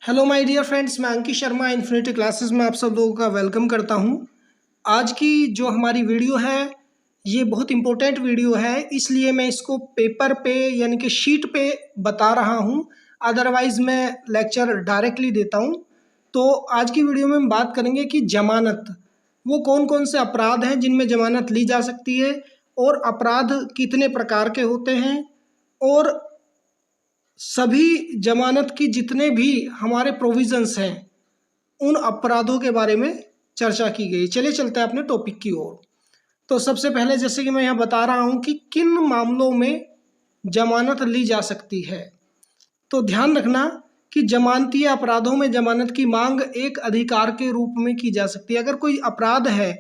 Hello my dear friends, मैं Ankit Sharma infinity classes में आप सब लोगों का वेलकम करता हूं। आज की जो हमारी वीडियो है ये बहुत इम्पोर्टेंट वीडियो है, इसलिए मैं इसको पेपर पे यानी कि शीट पे बता रहा हूं। अदरवाइज़ मैं लेक्चर डायरेक्टली देता हूं। तो आज की वीडियो में हम बात करेंगे कि जमानत, वो कौन कौन से अपराध हैं जिनमें जमानत ली जा सकती है और अपराध कितने प्रकार के होते हैं, और सभी जमानत की जितने भी हमारे प्रोविजंस हैं उन अपराधों के बारे में चर्चा की गई। चलिए चलते हैं अपने टॉपिक की ओर। तो सबसे पहले जैसे कि मैं यहाँ बता रहा हूँ कि किन मामलों में जमानत ली जा सकती है। तो ध्यान रखना कि जमानतीय अपराधों में जमानत की मांग एक अधिकार के रूप में की जा सकती है। अगर कोई अपराध है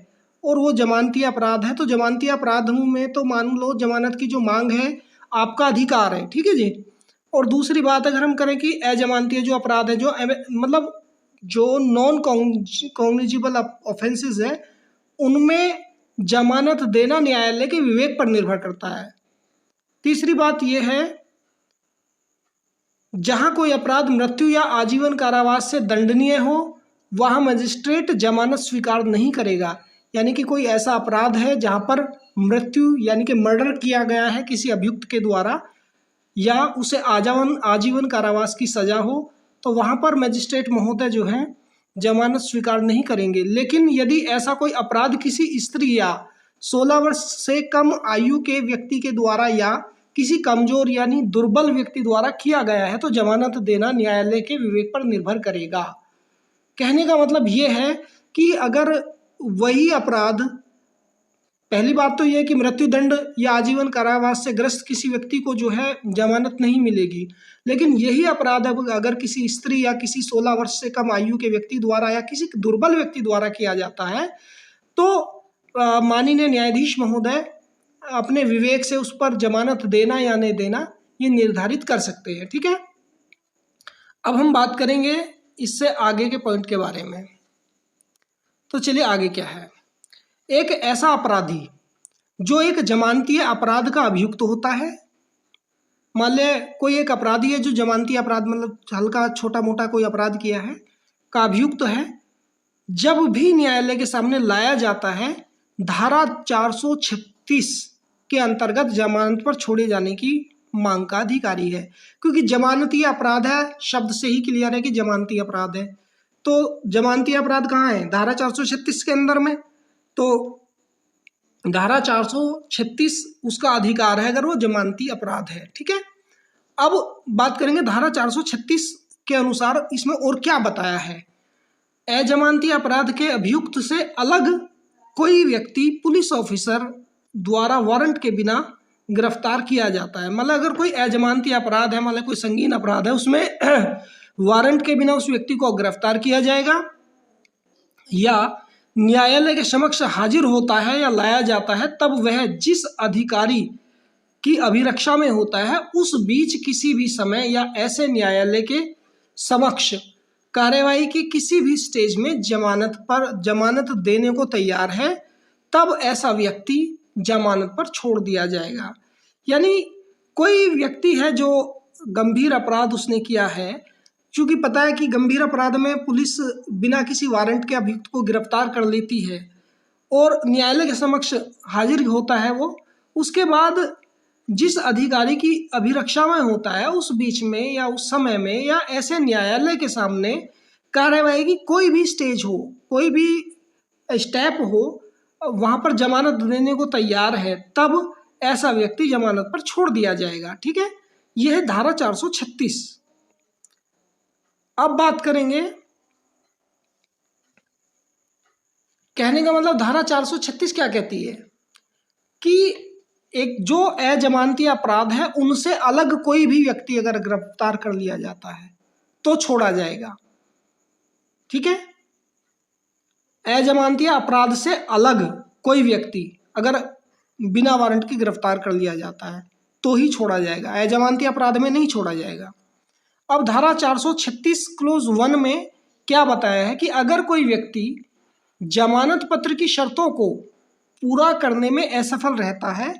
और वो जमानतीय अपराध है तो जमानतीय अपराधों में तो मान लो जमानत की जो मांग है आपका अधिकार है, ठीक है जी। और दूसरी बात अगर हम करें कि अजमानतीय जो अपराध है, जो मतलब जो नॉन कॉग्निजिबल ऑफेंसेस है, उनमें जमानत देना न्यायालय के विवेक पर निर्भर करता है। तीसरी बात यह है, जहां कोई अपराध मृत्यु या आजीवन कारावास से दंडनीय हो वहां मजिस्ट्रेट जमानत स्वीकार नहीं करेगा। यानी कि कोई ऐसा अपराध है जहां पर मृत्यु यानी कि मर्डर किया गया है किसी अभियुक्त के द्वारा या उसे आजीवन कारावास की सजा हो, तो वहां पर मजिस्ट्रेट महोदय जो है जमानत स्वीकार नहीं करेंगे। लेकिन यदि ऐसा कोई अपराध किसी स्त्री या 16 वर्ष से कम आयु के व्यक्ति के द्वारा या किसी कमजोर यानी दुर्बल व्यक्ति द्वारा किया गया है तो जमानत देना न्यायालय के विवेक पर निर्भर करेगा। कहने का मतलब ये है कि अगर वही अपराध, पहली बात तो यह है कि मृत्युदंड या आजीवन कारावास से ग्रस्त किसी व्यक्ति को जो है जमानत नहीं मिलेगी, लेकिन यही अपराध अगर किसी स्त्री या किसी 16 वर्ष से कम आयु के व्यक्ति द्वारा या किसी दुर्बल व्यक्ति द्वारा किया जाता है तो माननीय न्यायाधीश महोदय अपने विवेक से उस पर जमानत देना या नहीं देना ये निर्धारित कर सकते हैं, ठीक है। अब हम बात करेंगे इससे आगे के पॉइंट के बारे में। तो चलिए आगे क्या है। एक ऐसा अपराधी जो एक जमानतीय अपराध का अभियुक्त होता है, मान ले कोई एक अपराधी है जो जमानतीय अपराध मतलब हल्का छोटा मोटा कोई अपराध किया है का अभियुक्त है, जब भी न्यायालय के सामने लाया जाता है धारा 436 के अंतर्गत जमानत पर छोड़े जाने की मांग का अधिकारी है। क्योंकि जमानतीय अपराध है, शब्द से ही क्लियर है कि जमानतीय अपराध है। तो जमानतीय अपराध कहाँ है? धारा 436 के अंदर में। तो धारा 436 उसका अधिकार है अगर वो जमानती अपराध है, ठीक है। अब बात करेंगे धारा 436 के अनुसार इसमें और क्या बताया है। अजमानती अपराध के अभियुक्त से अलग कोई व्यक्ति पुलिस ऑफिसर द्वारा वारंट के बिना गिरफ्तार किया जाता है। मतलब अगर कोई अजमानती अपराध है, मतलब कोई संगीन अपराध है, उसमें वारंट के बिना उस व्यक्ति को गिरफ्तार किया जाएगा या न्यायालय के समक्ष हाजिर होता है या लाया जाता है, तब वह जिस अधिकारी की अभिरक्षा में होता है उस बीच किसी भी समय या ऐसे न्यायालय के समक्ष कार्यवाही की किसी भी स्टेज में जमानत देने को तैयार है, तब ऐसा व्यक्ति जमानत पर छोड़ दिया जाएगा। यानी कोई व्यक्ति है जो गंभीर अपराध उसने किया है, क्योंकि पता है कि गंभीर अपराध में पुलिस बिना किसी वारंट के अभियुक्त को गिरफ्तार कर लेती है और न्यायालय के समक्ष हाजिर होता है वो, उसके बाद जिस अधिकारी की अभिरक्षा में होता है उस बीच में या उस समय में या ऐसे न्यायालय के सामने कार्यवाही की कोई भी स्टेज हो, कोई भी स्टेप हो, वहां पर जमानत देने को तैयार है, तब ऐसा व्यक्ति जमानत पर छोड़ दिया जाएगा, ठीक है। यह है धारा 436। अब बात करेंगे, कहने का मतलब धारा 436 क्या कहती है कि एक जो अजमानती अपराध है उनसे अलग कोई भी व्यक्ति अगर गिरफ्तार कर लिया जाता है तो छोड़ा जाएगा, ठीक है। अजमानती अपराध से अलग कोई व्यक्ति अगर बिना वारंट की गिरफ्तार कर लिया जाता है तो ही छोड़ा जाएगा, अजमानती अपराध में नहीं छोड़ा जाएगा। अब धारा 436 क्लोज 1 में क्या बताया है कि अगर कोई व्यक्ति जमानत पत्र की शर्तों को पूरा करने में असफल रहता है,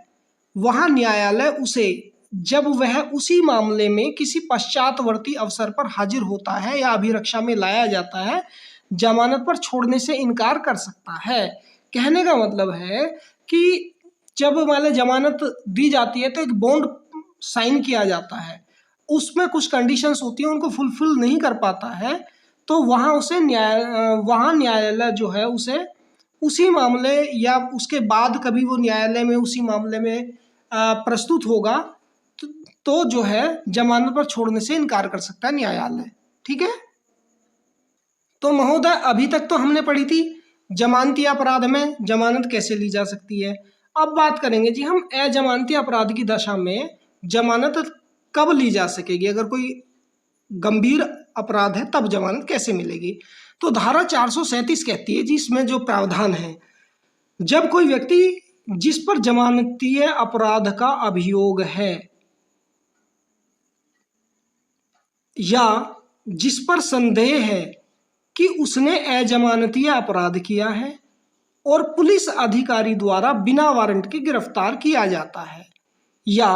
वहां न्यायालय उसे जब वह उसी मामले में किसी पश्चातवर्ती अवसर पर हाजिर होता है या अभिरक्षा में लाया जाता है, जमानत पर छोड़ने से इनकार कर सकता है। कहने का मतलब है कि जब मान लें जमानत दी जाती है तो एक बॉन्ड साइन किया जाता है, उसमें कुछ कंडीशंस होती हैं, उनको फुलफिल नहीं कर पाता है तो वहाँ न्यायालय जो है उसे उसी मामले या उसके बाद कभी वो न्यायालय में उसी मामले में प्रस्तुत होगा तो जो है जमानत पर छोड़ने से इनकार कर सकता है न्यायालय। ठीक है, तो महोदय अभी तक तो हमने पढ़ी थी जमानती अपराध में जमानत कैसे ली जा सकती है। अब बात करेंगे जी हम अजमानती अपराध की दशा में जमानत कब ली जा सकेगी, अगर कोई गंभीर अपराध है तब जमानत कैसे मिलेगी। तो धारा 437 कहती है जी, इसमें जो प्रावधान है, जब कोई व्यक्ति जिस पर जमानतीय अपराध का अभियोग है या जिस पर संदेह है कि उसने अजमानतीय अपराध किया है और पुलिस अधिकारी द्वारा बिना वारंट के गिरफ्तार किया जाता है या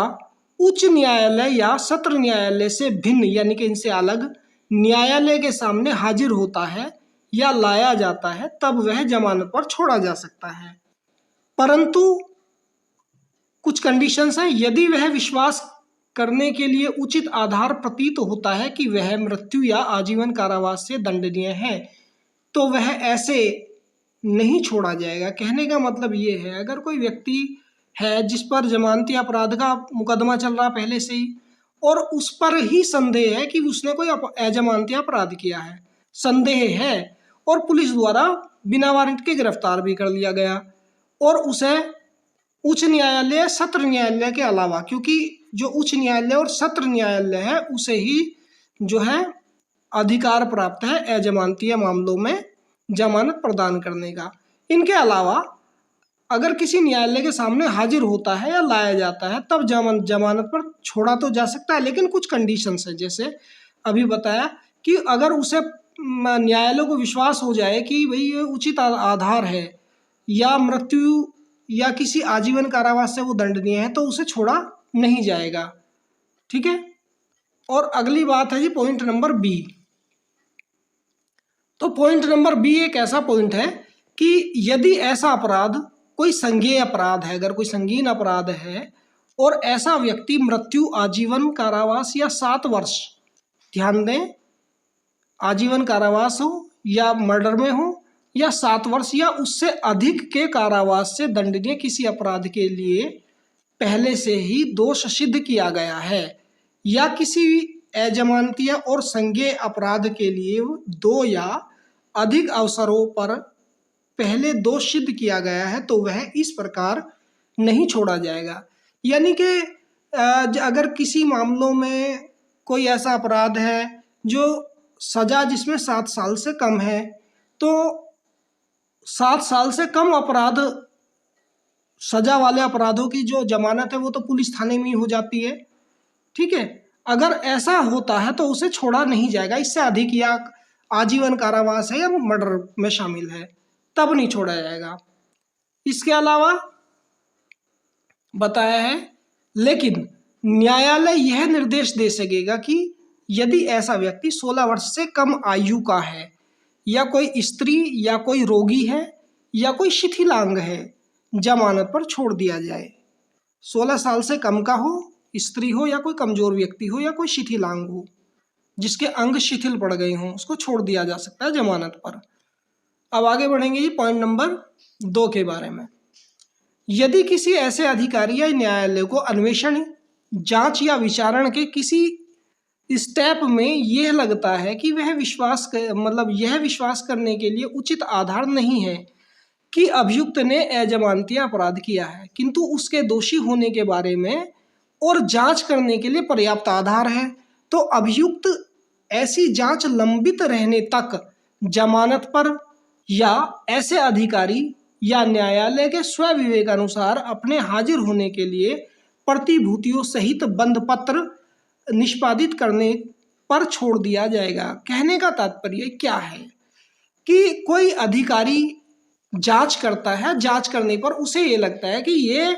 उच्च न्यायालय या सत्र न्यायालय से भिन्न यानी कि इनसे अलग न्यायालय के सामने हाजिर होता है या लाया जाता है, तब वह जमानत पर छोड़ा जा सकता है। परंतु कुछ कंडीशंस हैं। यदि वह विश्वास करने के लिए उचित आधार प्रतीत होता है कि वह मृत्यु या आजीवन कारावास से दंडनीय है तो वह ऐसे नहीं छोड़ा जाएगा। कहने का मतलब ये है, अगर कोई व्यक्ति है जिस पर जमानती अपराध का मुकदमा चल रहा पहले से ही और उस पर ही संदेह है कि उसने कोई अजमानती अपराध किया है, संदेह है और पुलिस द्वारा बिना वारंट के गिरफ्तार भी कर लिया गया और उसे उच्च न्यायालय सत्र न्यायालय के अलावा, क्योंकि जो उच्च न्यायालय और सत्र न्यायालय है उसे ही जो है अधिकार प्राप्त है अजमानतीय मामलों में जमानत प्रदान करने का। इनके अलावा अगर किसी न्यायालय के सामने हाजिर होता है या लाया जाता है तब जमानत पर छोड़ा तो जा सकता है, लेकिन कुछ कंडीशंस है। जैसे अभी बताया कि अगर उसे न्यायालय को विश्वास हो जाए कि भाई ये उचित आधार है या मृत्यु या किसी आजीवन कारावास से वो दंडनीय है तो उसे छोड़ा नहीं जाएगा। ठीक है, और अगली बात है जी पॉइंट नंबर बी। तो पॉइंट नंबर बी एक ऐसा पॉइंट है कि यदि ऐसा अपराध कोई संज्ञेय अपराध है, अगर कोई संगीन अपराध है और ऐसा व्यक्ति मृत्यु आजीवन कारावास या 7 वर्ष, ध्यान दें आजीवन कारावास हो या मर्डर में हो या 7 वर्ष या उससे अधिक के कारावास से दंडनीय किसी अपराध के लिए पहले से ही दोष सिद्ध किया गया है या किसी अजमानतीय और संज्ञेय अपराध के लिए 2 या अधिक अवसरों पर पहले दोष सिद्ध किया गया है तो वह इस प्रकार नहीं छोड़ा जाएगा। यानी कि अगर किसी मामलों में कोई ऐसा अपराध है जो सज़ा जिसमें 7 साल से कम है तो 7 साल से कम अपराध सजा वाले अपराधों की जो जमानत है वो तो पुलिस थाने में ही हो जाती है। ठीक है, अगर ऐसा होता है तो उसे छोड़ा नहीं जाएगा। इससे अधिक या आजीवन कारावास है या मर्डर में शामिल है तब नहीं छोड़ा जाएगा। इसके अलावा बताया है, लेकिन न्यायालय यह निर्देश दे सकेगा कि यदि ऐसा व्यक्ति 16 वर्ष से कम आयु का है या कोई स्त्री या कोई रोगी है या कोई शिथिलांग है, जमानत पर छोड़ दिया जाए। 16 साल से कम का हो, स्त्री हो या कोई कमजोर व्यक्ति हो या कोई शिथिलांग हो जिसके अंग शिथिल पड़ गए हों, उसको छोड़ दिया जा सकता है जमानत पर। अब आगे बढ़ेंगे जी पॉइंट नंबर 2 के बारे में। यदि किसी ऐसे अधिकारी या न्यायालय को अन्वेषण, जांच या विचारण के किसी स्टेप में यह लगता है कि वह यह विश्वास करने के लिए उचित आधार नहीं है कि अभियुक्त ने अजमानतीय अपराध किया है, किंतु उसके दोषी होने के बारे में और जांच करने के लिए पर्याप्त आधार है, तो अभियुक्त ऐसी जांच लंबित रहने तक जमानत पर या ऐसे अधिकारी या न्यायालय के स्वविवेकानुसार अपने हाजिर होने के लिए प्रतिभूतियों सहित बंद पत्र निष्पादित करने पर छोड़ दिया जाएगा। कहने का तात्पर्य क्या है कि कोई अधिकारी जांच करता है, जांच करने पर उसे ये लगता है कि ये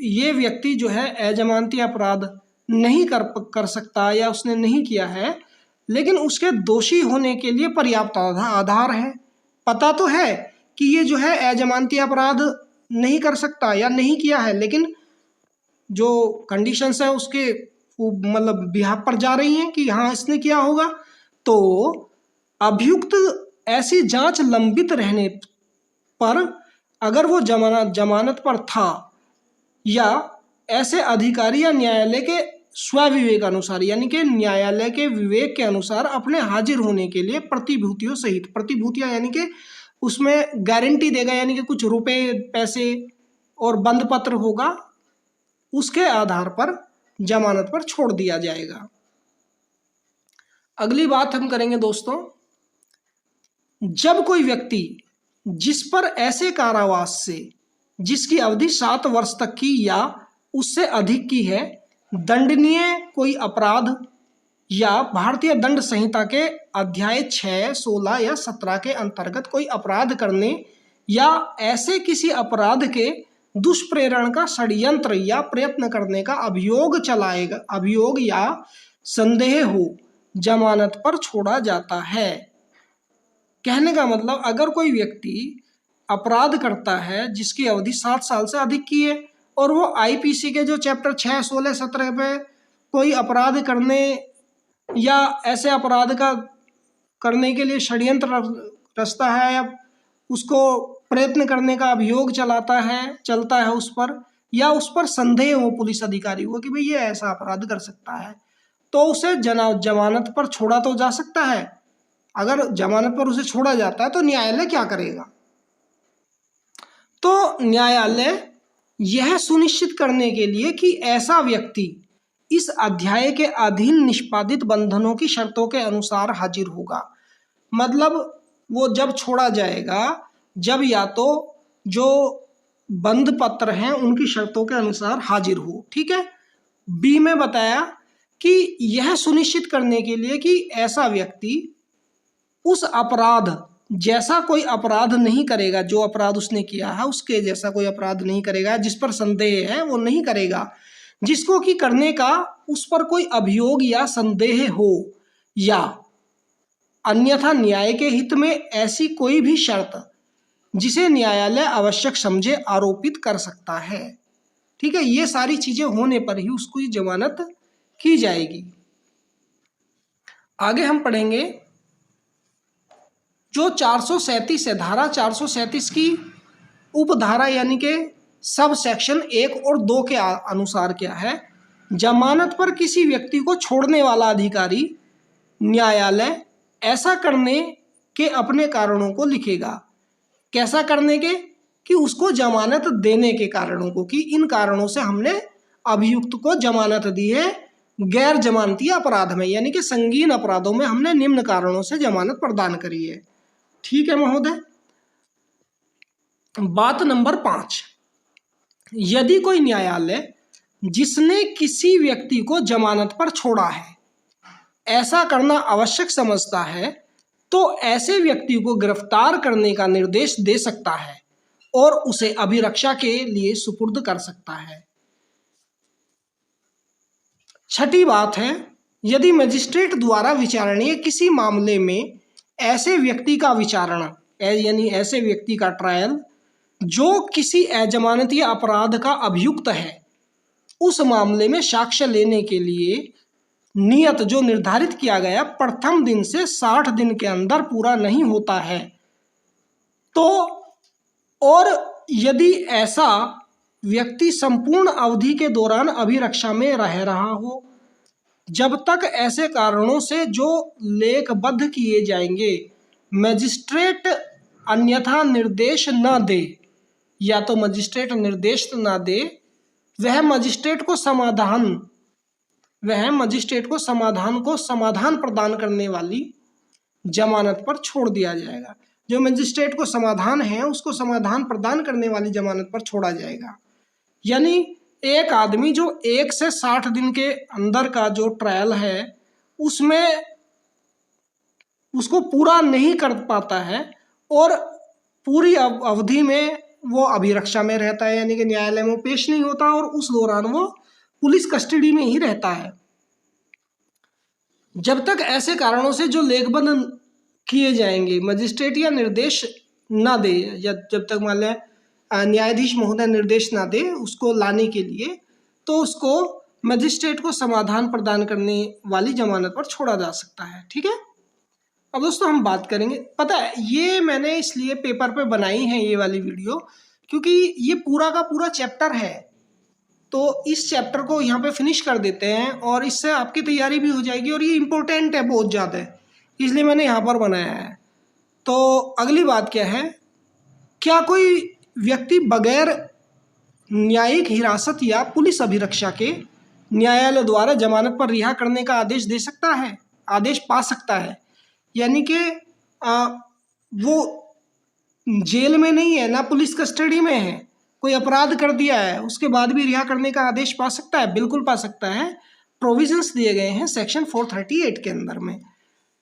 ये व्यक्ति जो है अजमानती अपराध नहीं कर सकता या उसने नहीं किया है, लेकिन उसके दोषी होने के लिए पर्याप्त आधार है। पता तो है कि ये जो है अजमानती अपराध नहीं कर सकता या नहीं किया है, लेकिन जो कंडीशंस है उसके मतलब बिहाफ पर जा रही हैं कि हाँ इसने किया होगा। तो अभियुक्त ऐसी जांच लंबित रहने पर अगर वो जमानत पर था या ऐसे अधिकारी या न्यायालय के स्वविवेक अनुसार, यानी कि न्यायालय के विवेक के अनुसार अपने हाजिर होने के लिए प्रतिभूतियों सहित, प्रतिभूतियां यानी कि उसमें गारंटी देगा, यानी कि कुछ रुपए पैसे और बंद पत्र होगा, उसके आधार पर जमानत पर छोड़ दिया जाएगा। अगली बात हम करेंगे दोस्तों, जब कोई व्यक्ति जिस पर ऐसे कारावास से जिसकी अवधि 7 वर्ष तक की या उससे अधिक की है दंडनीय कोई अपराध या भारतीय दंड संहिता के अध्याय 6, 16 या 17 के अंतर्गत कोई अपराध करने या ऐसे किसी अपराध के दुष्प्रेरण का षड्यंत्र या प्रयत्न करने का अभियोग या संदेह हो, जमानत पर छोड़ा जाता है। कहने का मतलब, अगर कोई व्यक्ति अपराध करता है जिसकी अवधि 7 साल से अधिक की है और वो आईपीसी के जो चैप्टर 6, 16, 17 पे कोई अपराध करने या ऐसे अपराध का करने के लिए षड्यंत्र रचता है या उसको प्रयत्न करने का अभियोग चलता है उस पर, या उस पर संदेह हो पुलिस अधिकारी को कि भाई ये ऐसा अपराध कर सकता है, तो उसे जमानत पर छोड़ा तो जा सकता है। अगर जमानत पर उसे छोड़ा जाता है तो न्यायालय क्या करेगा? तो न्यायालय यह सुनिश्चित करने के लिए कि ऐसा व्यक्ति इस अध्याय के अधीन निष्पादित बंधनों की शर्तों के अनुसार हाजिर होगा। मतलब वो जब छोड़ा जाएगा जब या तो जो बंद पत्र हैं उनकी शर्तों के अनुसार हाजिर हो। ठीक है। बी में बताया कि यह सुनिश्चित करने के लिए कि ऐसा व्यक्ति उस अपराध जैसा कोई अपराध नहीं करेगा, जो अपराध उसने किया है उसके जैसा कोई अपराध नहीं करेगा, जिस पर संदेह है वो नहीं करेगा, जिसको कि करने का उस पर कोई अभियोग या संदेह हो, या अन्यथा न्याय के हित में ऐसी कोई भी शर्त जिसे न्यायालय आवश्यक समझे आरोपित कर सकता है। ठीक है। ये सारी चीजें होने पर ही उसको जमानत की जाएगी। आगे हम पढ़ेंगे जो 437 है, धारा 437 की उपधारा यानी कि सब सेक्शन 1 और 2 के अनुसार क्या है, जमानत पर किसी व्यक्ति को छोड़ने वाला अधिकारी न्यायालय ऐसा करने के अपने कारणों को लिखेगा। कैसा करने के? कि उसको जमानत देने के कारणों को, कि इन कारणों से हमने अभियुक्त को जमानत दी है गैर जमानती अपराध में, यानी कि संगीन अपराधों में हमने निम्न कारणों से जमानत प्रदान करी है। ठीक है महोदय। बात नंबर 5, यदि कोई न्यायालय जिसने किसी व्यक्ति को जमानत पर छोड़ा है ऐसा करना आवश्यक समझता है तो ऐसे व्यक्ति को गिरफ्तार करने का निर्देश दे सकता है और उसे अभिरक्षा के लिए सुपुर्द कर सकता है। छठी बात है, यदि मजिस्ट्रेट द्वारा विचारणीय किसी मामले में ऐसे व्यक्ति का विचारणा यानी ऐसे व्यक्ति का ट्रायल जो किसी अजमानती अपराध का अभियुक्त है, उस मामले में साक्ष्य लेने के लिए नियत जो निर्धारित किया गया प्रथम दिन से 60 दिन के अंदर पूरा नहीं होता है, तो और यदि ऐसा व्यक्ति संपूर्ण अवधि के दौरान अभिरक्षा में रह रहा हो, जब तक ऐसे कारणों से जो लेखबद्ध किए जाएंगे मजिस्ट्रेट अन्यथा निर्देश न दे, या तो मजिस्ट्रेट निर्देश न दे, वह मजिस्ट्रेट को समाधान प्रदान करने वाली जमानत पर छोड़ दिया जाएगा। जो मजिस्ट्रेट को समाधान है उसको समाधान प्रदान करने वाली जमानत पर छोड़ा जाएगा। यानी एक आदमी जो 1 से 60 दिन के अंदर का जो ट्रायल है उसमें उसको पूरा नहीं कर पाता है और पूरी अवधि में वो अभिरक्षा में रहता है, यानी कि न्यायालय में पेश नहीं होता और उस दौरान वो पुलिस कस्टडी में ही रहता है। जब तक ऐसे कारणों से जो लेखबंद किए जाएंगे मजिस्ट्रेट या निर्देश ना दे, या जब तक मान लें न्यायाधीश महोदय निर्देश ना दे उसको लाने के लिए, तो उसको मजिस्ट्रेट को समाधान प्रदान करने वाली जमानत पर छोड़ा जा सकता है। ठीक है, अब दोस्तों हम बात करेंगे, पता है ये मैंने इसलिए पेपर पे बनाई है ये वाली वीडियो क्योंकि ये पूरा का पूरा चैप्टर है, तो इस चैप्टर को यहाँ पे फिनिश कर देते हैं और इससे आपकी तैयारी भी हो जाएगी और ये इम्पोर्टेंट है बहुत ज़्यादा, इसलिए मैंने यहाँ पर बनाया है। तो अगली बात क्या है, क्या कोई व्यक्ति बगैर न्यायिक हिरासत या पुलिस अभिरक्षा के न्यायालय द्वारा जमानत पर रिहा करने का आदेश दे सकता है, आदेश पा सकता है? यानी कि वो जेल में नहीं है ना पुलिस कस्टडी में है, कोई अपराध कर दिया है उसके बाद भी रिहा करने का आदेश पा सकता है? बिल्कुल पा सकता है, प्रोविजंस दिए गए हैं सेक्शन 438 के अंदर में।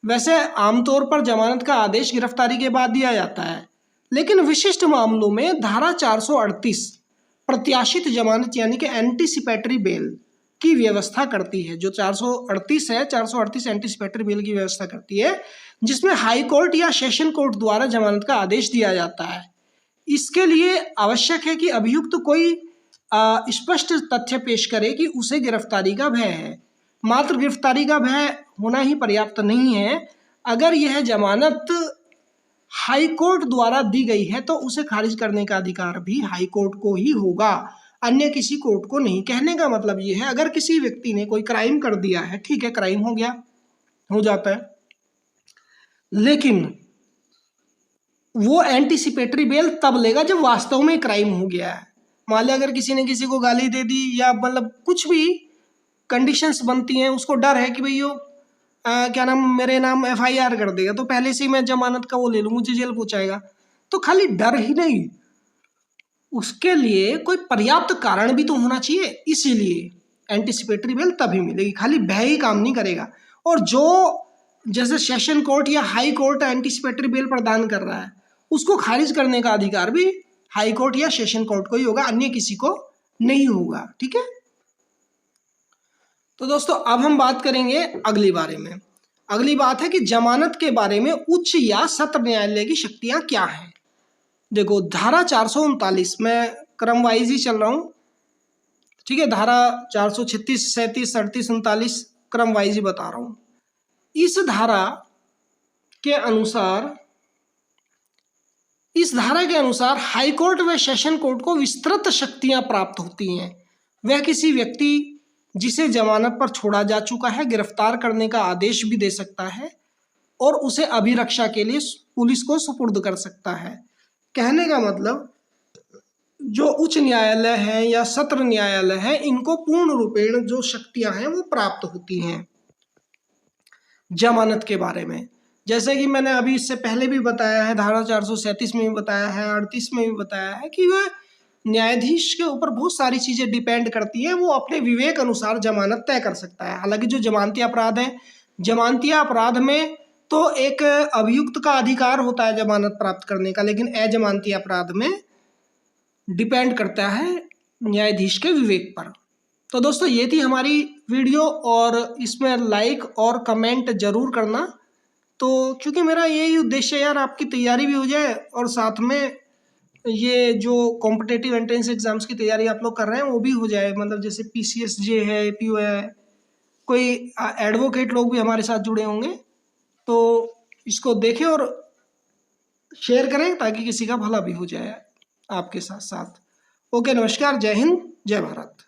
वैसे आमतौर पर जमानत का आदेश गिरफ्तारी के बाद दिया जाता है, लेकिन विशिष्ट मामलों में धारा 438 प्रत्याशित जमानत यानी कि एंटीसिपेटरी बेल की व्यवस्था करती है। जो 438 है, 438 एंटीसिपेटरी बेल की व्यवस्था करती है, जिसमें हाई कोर्ट या सेशन कोर्ट द्वारा जमानत का आदेश दिया जाता है। इसके लिए आवश्यक है कि अभियुक्त कोई स्पष्ट तथ्य पेश करे कि उसे गिरफ्तारी का भय है। मात्र गिरफ्तारी का भय होना ही पर्याप्त नहीं है, अगर यह जमानत हाई कोर्ट द्वारा दी गई है तो उसे खारिज करने का अधिकार भी हाई कोर्ट को ही होगा, अन्य किसी कोर्ट को नहीं। कहने का मतलब ये है, अगर किसी व्यक्ति ने कोई क्राइम कर दिया है, ठीक है क्राइम हो गया, हो जाता है, लेकिन वो एंटीसिपेटरी बेल तब लेगा जब वास्तव में क्राइम हो गया है। मान लिया अगर किसी ने किसी को गाली दे दी या मतलब कुछ भी कंडीशंस बनती हैं, उसको डर है कि भाई यो क्या नाम मेरे नाम FIR कर देगा तो पहले से ही मैं जमानत का वो ले लूँ, मुझे जेल पहुँचाएगा, तो खाली डर ही नहीं, उसके लिए कोई पर्याप्त कारण भी तो होना चाहिए, इसीलिए एंटीसिपेटरी बेल तभी मिलेगी, खाली भय ही काम नहीं करेगा। और जो जैसे सेशन कोर्ट या हाई कोर्ट एंटीसिपेटरी बेल प्रदान कर रहा है, उसको खारिज करने का अधिकार भी हाई कोर्ट या सेशन कोर्ट को ही होगा, अन्य किसी को नहीं होगा। ठीक है, तो दोस्तों अब हम बात करेंगे अगली बारे में। अगली बात है कि जमानत के बारे में उच्च या सत्र न्यायालय की शक्तियां क्या हैं। देखो धारा 439 में क्रम वाइज ही चल रहा हूँ, ठीक है, धारा 436, 37, 38, 39 क्रम वाइज ही बता रहा हूँ। इस धारा के अनुसार हाई कोर्ट व सेशन कोर्ट को विस्तृत शक्तियां प्राप्त होती हैं। वह किसी व्यक्ति जिसे जमानत पर छोड़ा जा चुका है गिरफ्तार करने का आदेश भी दे सकता है और उसे अभिरक्षा के लिए पुलिस को सुपुर्द कर सकता है। कहने का मतलब जो उच्च न्यायालय है या सत्र न्यायालय है, इनको पूर्ण रूपेण जो शक्तियां हैं वो प्राप्त होती हैं जमानत के बारे में। जैसे कि मैंने अभी इससे पहले भी बताया है, धारा 437 में भी बताया है, 38 में भी बताया है कि वह न्यायाधीश के ऊपर बहुत सारी चीज़ें डिपेंड करती हैं, वो अपने विवेक अनुसार जमानत तय कर सकता है। हालांकि जो जमानती अपराध है, जमानती अपराध में तो एक अभियुक्त का अधिकार होता है जमानत प्राप्त करने का, लेकिन अजमानती अपराध में डिपेंड करता है न्यायाधीश के विवेक पर। तो दोस्तों ये थी हमारी वीडियो, और इसमें लाइक और कमेंट जरूर करना, तो क्योंकि मेरा यही उद्देश्य है यार, आपकी तैयारी भी हो जाए और साथ में ये जो कॉम्पिटेटिव एंट्रेंस एग्जाम्स की तैयारी आप लोग कर रहे हैं वो भी हो जाए। मतलब जैसे PCSJ है, APO है, कोई एडवोकेट लोग भी हमारे साथ जुड़े होंगे, तो इसको देखें और शेयर करें ताकि किसी का भला भी हो जाए आपके साथ साथ। ओके, नमस्कार, जय हिंद, जय भारत।